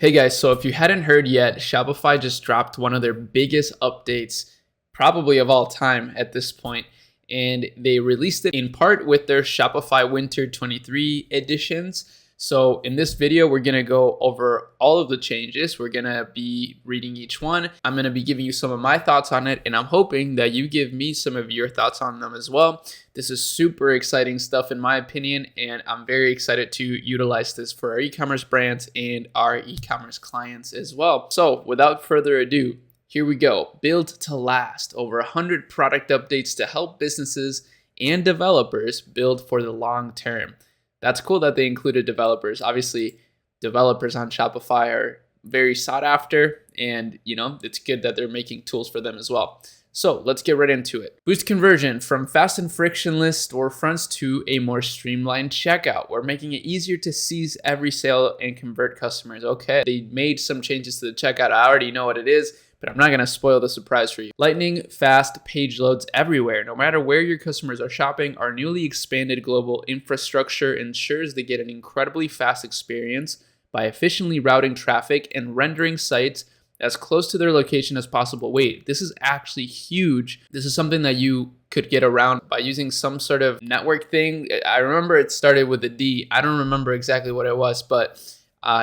Hey guys, so if you hadn't heard yet, Shopify just dropped one of their biggest updates, probably of all time at this point, and they released it in part with their Shopify Winter 23 editions. So in this video, we're gonna go over all of the changes. We're gonna be reading each one. I'm gonna be giving you some of my thoughts on it, and I'm hoping that you give me some of your thoughts on them as well. This is super exciting stuff in my opinion, and I'm very excited to utilize this for our e-commerce brands and our e-commerce clients as well. So without further ado, here we go. Build to last. Over 100 product updates to help businesses and developers build for the long term. That's cool that they included developers. Obviously, developers on Shopify are very sought after, and it's good that they're making tools for them as well. So let's get right into it. Boost conversion from fast and frictionless storefronts to a more streamlined checkout. We're making it easier to seize every sale and convert customers. Okay, they made some changes to the checkout. I already know what it is, but I'm not going to spoil the surprise for you. Lightning fast page loads everywhere. No matter where your customers are shopping, our newly expanded global infrastructure ensures they get an incredibly fast experience by efficiently routing traffic and rendering sites as close to their location as possible. Wait, this is actually huge. This is something that you could get around by using some sort of network thing. I remember it started with a D. I don't remember exactly what it was, but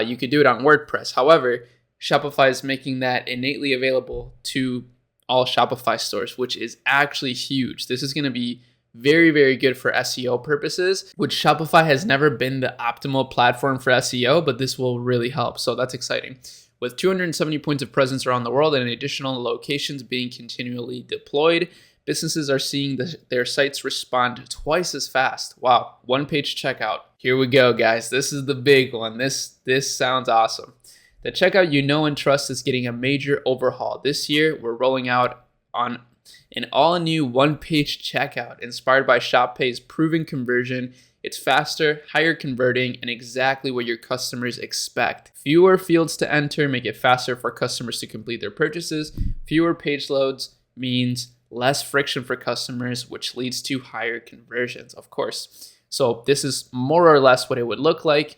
you could do it on WordPress. However, Shopify is making that innately available to all Shopify stores, which is actually huge. This is going to be very, very good for SEO purposes, which Shopify has never been the optimal platform for SEO, but this will really help. So that's exciting. With 270 points of presence around the world and additional locations being continually deployed, businesses are seeing their sites respond twice as fast. Wow, one-page checkout. Here we go, guys. This is the big one. This sounds awesome. The checkout you know and trust is getting a major overhaul. This year, we're rolling out on an all-new one-page checkout inspired by ShopPay's proven conversion. It's faster, higher converting, and exactly what your customers expect. Fewer fields to enter make it faster for customers to complete their purchases. Fewer page loads means less friction for customers, which leads to higher conversions, of course. So this is more or less what it would look like.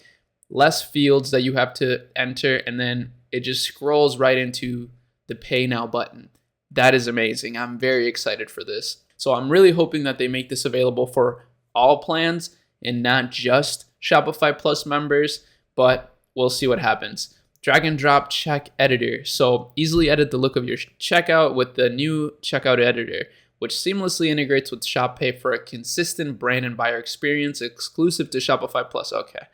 Less fields that you have to enter, and then it just scrolls right into the Pay Now button. That is amazing. I'm very excited for this. So I'm really hoping that they make this available for all plans and not just Shopify Plus members, but we'll see what happens. Drag and drop check editor. So easily edit the look of your checkout with the new checkout editor, which seamlessly integrates with ShopPay for a consistent brand and buyer experience exclusive to Shopify Plus. Okay.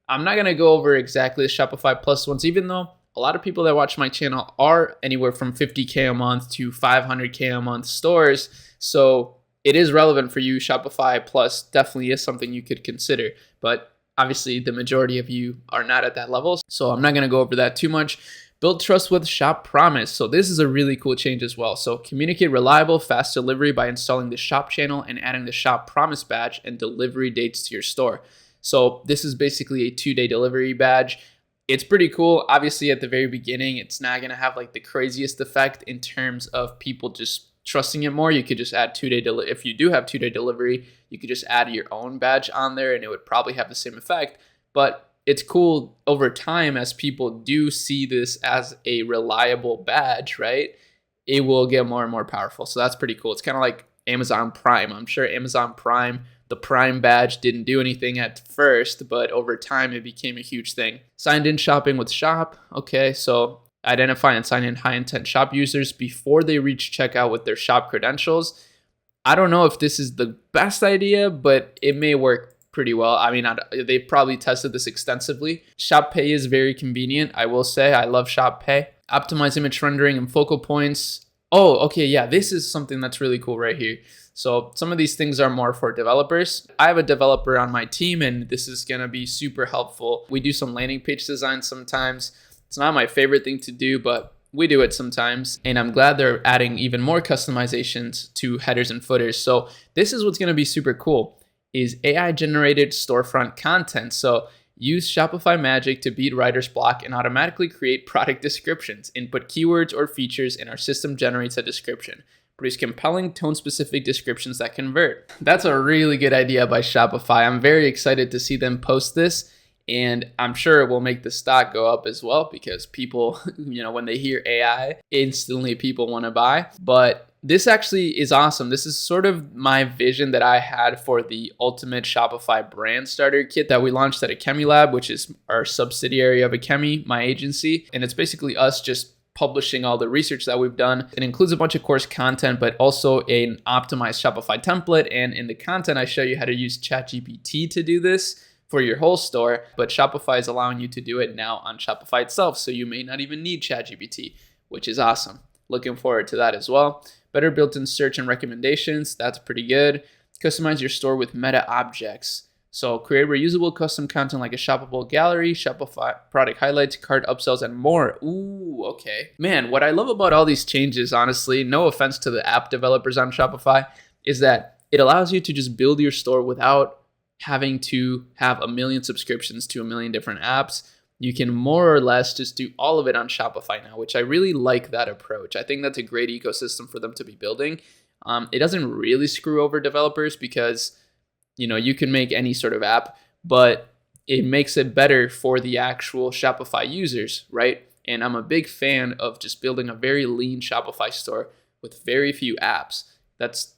I'm not going to go over exactly the Shopify Plus ones, even though a lot of people that watch my channel are anywhere from 50K a month to 500K a month stores. So it is relevant for you. Shopify Plus definitely is something you could consider, but obviously the majority of you are not at that level. So I'm not going to go over that too much. Build trust with Shop Promise. So this is a really cool change as well. So communicate reliable, fast delivery by installing the Shop channel and adding the Shop Promise badge and delivery dates to your store. So this is basically a 2-day delivery badge. It's pretty cool. Obviously, at the very beginning, it's not going to have like the craziest effect in terms of people just trusting it more. You could just add 2-day delivery. If you do have 2-day delivery, you could just add your own badge on there and it would probably have the same effect. But it's cool over time as people do see this as a reliable badge, right? It will get more and more powerful. So that's pretty cool. It's kind of like Amazon Prime. I'm sure Amazon Prime, the Prime badge didn't do anything at first, but over time it became a huge thing. Signed in shopping with Shop. Okay, so identify and sign in high intent shop users before they reach checkout with their shop credentials. I don't know if this is the best idea, but it may work pretty well. I mean, they probably tested this extensively. Shop Pay is very convenient. I will say I love Shop Pay. Optimize image rendering and focal points. Oh, okay, yeah, this is something that's really cool right here. So some of these things are more for developers. I have a developer on my team, and this is going to be super helpful. We do some landing page design sometimes. It's not my favorite thing to do, but we do it sometimes. And I'm glad they're adding even more customizations to headers and footers. So this is what's going to be super cool, is AI generated storefront content. So use Shopify Magic to beat writer's block and automatically create product descriptions. Input keywords or features and our system generates a description. Produce compelling tone-specific descriptions that convert. That's a really good idea by Shopify. I'm very excited to see them post this And I'm sure it will make the stock go up as well because people, when they hear AI, instantly people want to buy. But this actually is awesome. This is sort of my vision that I had for the ultimate Shopify brand starter kit that we launched at Akemi Lab, which is our subsidiary of Akemi, my agency. And it's basically us just publishing all the research that we've done. It includes a bunch of course content, but also an optimized Shopify template. And in the content, I show you how to use ChatGPT to do this for your whole store, but Shopify is allowing you to do it now on Shopify itself. So you may not even need ChatGPT, which is awesome. Looking forward to that as well. Better built-in search and recommendations. That's pretty good. Customize your store with meta objects. So create reusable custom content like a shoppable gallery, Shopify product highlights, cart upsells, and more. Ooh, okay. Man, what I love about all these changes, honestly, no offense to the app developers on Shopify, is that it allows you to just build your store without having to have a million subscriptions to a million different apps. You can more or less just do all of it on Shopify now, which I really like that approach. I think that's a great ecosystem for them to be building. It doesn't really screw over developers because, you can make any sort of app, but it makes it better for the actual Shopify users, right? And I'm a big fan of just building a very lean Shopify store with very few apps. That's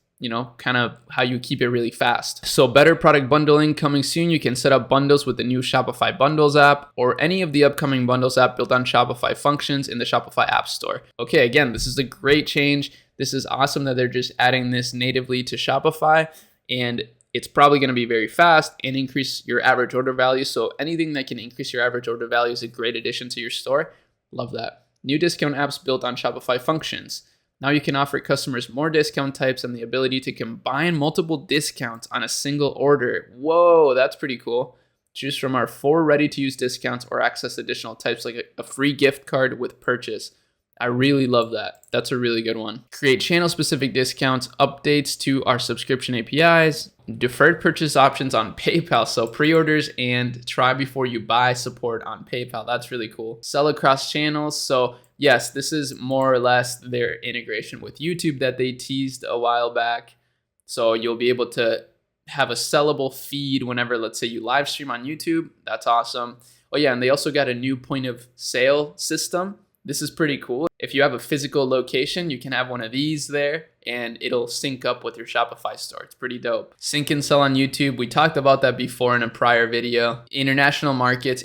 kind of how you keep it really fast. So better product bundling coming soon. You can set up bundles with the new Shopify Bundles app or any of the upcoming Bundles app built on Shopify functions in the Shopify App Store. Okay, again, this is a great change. This is awesome that they're just adding this natively to Shopify, and it's probably going to be very fast and increase your average order value. So anything that can increase your average order value is a great addition to your store. Love that. New discount apps built on Shopify functions. Now you can offer customers more discount types and the ability to combine multiple discounts on a single order. Whoa, that's pretty cool. Choose from our 4 ready-to-use discounts or access additional types like a free gift card with purchase. I really love that. That's a really good one. Create channel-specific discounts, updates to our subscription APIs, deferred purchase options on PayPal. So pre-orders and try before you buy support on PayPal. That's really cool. Sell across channels. So yes, this is more or less their integration with YouTube that they teased a while back. So you'll be able to have a sellable feed whenever, let's say, you live stream on YouTube. That's awesome. Oh yeah, and they also got a new point of sale system. This is pretty cool. If you have a physical location, you can have one of these there and it'll sync up with your Shopify store. It's pretty dope. Sync and sell on YouTube. We talked about that before in a prior video. International markets,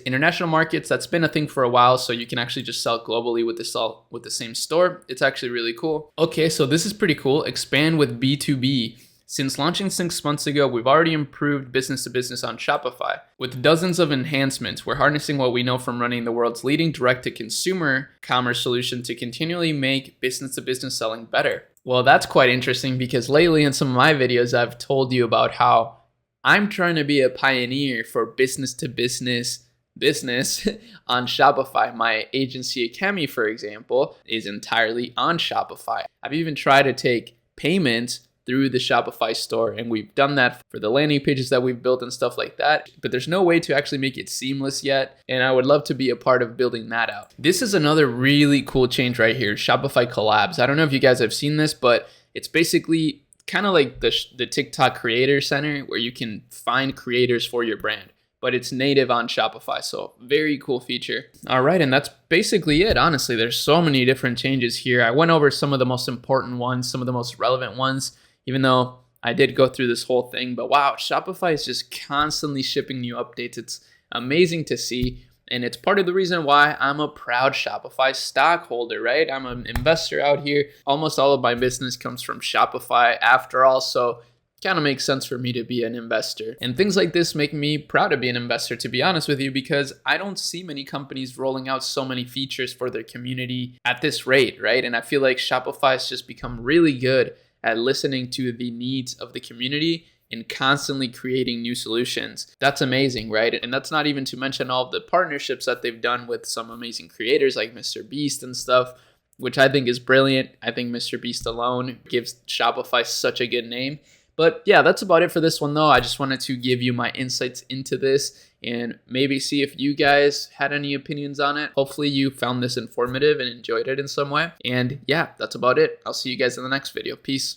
that's been a thing for a while. So you can actually just sell globally with the same store. It's actually really cool. Okay, so this is pretty cool. Expand with B2B. Since launching 6 months ago, we've already improved business to business on Shopify. With dozens of enhancements, we're harnessing what we know from running the world's leading direct-to-consumer commerce solution to continually make business to business selling better. Well, that's quite interesting because lately in some of my videos, I've told you about how I'm trying to be a pioneer for business to business on Shopify. My agency Akemi, for example, is entirely on Shopify. I've even tried to take payments through the Shopify store, and we've done that for the landing pages that we've built and stuff like that, but there's no way to actually make it seamless yet, and I would love to be a part of building that out. This is another really cool change right here, Shopify Collabs. I don't know if you guys have seen this, but it's basically kind of like the TikTok Creator Center where you can find creators for your brand, but it's native on Shopify, so very cool feature. All right, and that's basically it, honestly. There's so many different changes here. I went over some of the most important ones, some of the most relevant ones, even though I did go through this whole thing. But wow, Shopify is just constantly shipping new updates. It's amazing to see. And it's part of the reason why I'm a proud Shopify stockholder, right? I'm an investor out here. Almost all of my business comes from Shopify after all. So it kind of makes sense for me to be an investor. And things like this make me proud to be an investor, to be honest with you, because I don't see many companies rolling out so many features for their community at this rate, right? And I feel like Shopify has just become really good at listening to the needs of the community and constantly creating new solutions. That's amazing, right? And that's not even to mention all of the partnerships that they've done with some amazing creators like Mr. Beast and stuff, which I think is brilliant. I think Mr. Beast alone gives Shopify such a good name. But yeah, that's about it for this one though. I just wanted to give you my insights into this and maybe see if you guys had any opinions on it. Hopefully you found this informative and enjoyed it in some way. And yeah, that's about it. I'll see you guys in the next video. Peace.